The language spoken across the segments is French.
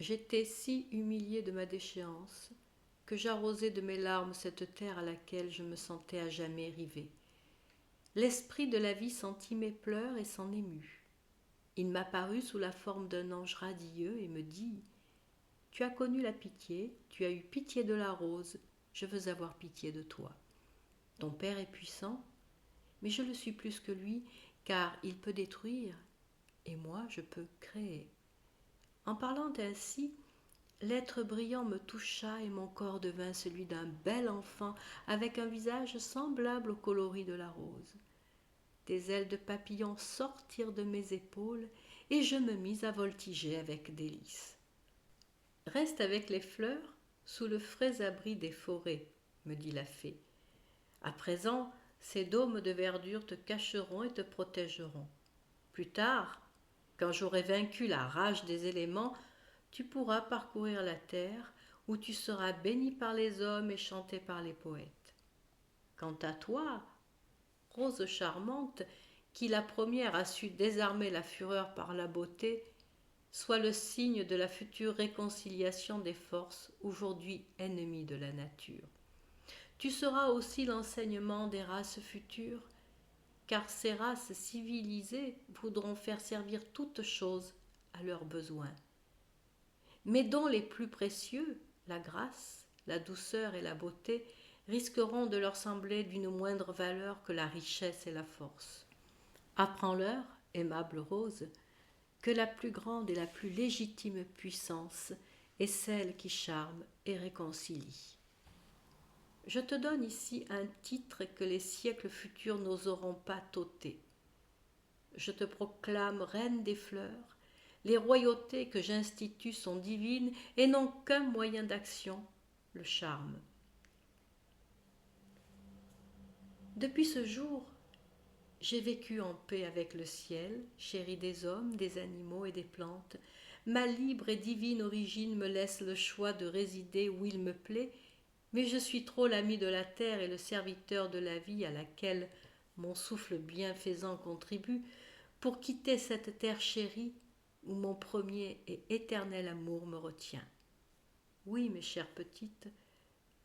J'étais si humiliée de ma déchéance que j'arrosai de mes larmes cette terre à laquelle je me sentais à jamais rivée. L'esprit de la vie sentit mes pleurs et s'en émut. Il m'apparut sous la forme d'un ange radieux et me dit « Tu as connu la pitié, tu as eu pitié de la rose, je veux avoir pitié de toi. Ton Père est puissant, mais je le suis plus que lui, car il peut détruire, et moi je peux créer. » En parlant ainsi, l'être brillant me toucha et mon corps devint celui d'un bel enfant avec un visage semblable au coloris de la rose. Des ailes de papillon sortirent de mes épaules et je me mis à voltiger avec délice. Reste avec les fleurs sous le frais abri des forêts, me dit la fée. À présent, ces dômes de verdure te cacheront et te protégeront. Plus tard, quand j'aurai vaincu la rage des éléments, tu pourras parcourir la terre où tu seras béni par les hommes et chanté par les poètes. Quant à toi, rose charmante, qui la première a su désarmer la fureur par la beauté, sois le signe de la future réconciliation des forces aujourd'hui ennemies de la nature. Tu seras aussi l'enseignement des races futures, car ces races civilisées voudront faire servir toutes choses à leurs besoins, mais dont les plus précieux, la grâce, la douceur et la beauté, risqueront de leur sembler d'une moindre valeur que la richesse et la force. Apprends-leur, aimable Rose, que la plus grande et la plus légitime puissance est celle qui charme et réconcilie. Je te donne ici un titre que les siècles futurs n'oseront pas t'ôter. Je te proclame reine des fleurs. Les royautés que j'institue sont divines et n'ont qu'un moyen d'action, le charme. Depuis ce jour, j'ai vécu en paix avec le ciel, chéri des hommes, des animaux et des plantes. Ma libre et divine origine me laisse le choix de résider où il me plaît, mais je suis trop l'ami de la terre et le serviteur de la vie à laquelle mon souffle bienfaisant contribue pour quitter cette terre chérie où mon premier et éternel amour me retient. Oui, mes chères petites,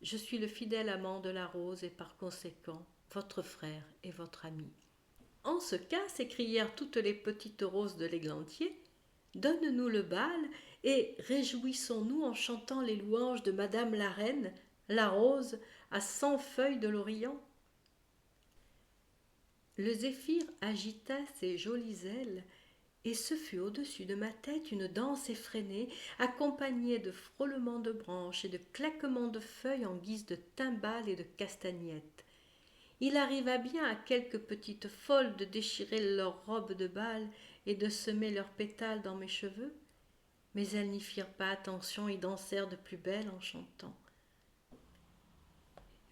je suis le fidèle amant de la rose et par conséquent votre frère et votre ami. En ce cas, s'écrièrent toutes les petites roses de l'églantier, donne-nous le bal et réjouissons-nous en chantant les louanges de Madame la Reine, la rose à 100 feuilles de l'Orient. Le zéphyr agita ses jolies ailes, et ce fut au-dessus de ma tête une danse effrénée, accompagnée de frôlements de branches et de claquements de feuilles en guise de timbales et de castagnettes. Il arriva bien à quelques petites folles de déchirer leurs robes de bal et de semer leurs pétales dans mes cheveux, mais elles n'y firent pas attention et dansèrent de plus belle en chantant.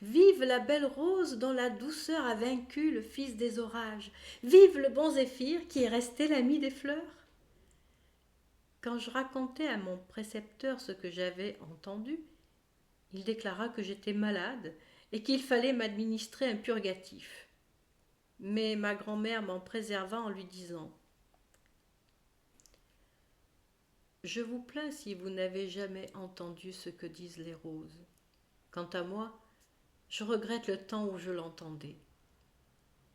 Vive la belle rose dont la douceur a vaincu le fils des orages. Vive le bon zéphyr qui est resté l'ami des fleurs. Quand je racontai à mon précepteur ce que j'avais entendu, il déclara que j'étais malade et qu'il fallait m'administrer un purgatif. Mais ma grand-mère m'en préserva en lui disant « Je vous plains si vous n'avez jamais entendu ce que disent les roses. Quant à moi, je regrette le temps où je l'entendais.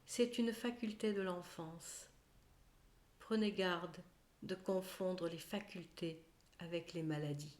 C'est une faculté de l'enfance. Prenez garde de confondre les facultés avec les maladies. »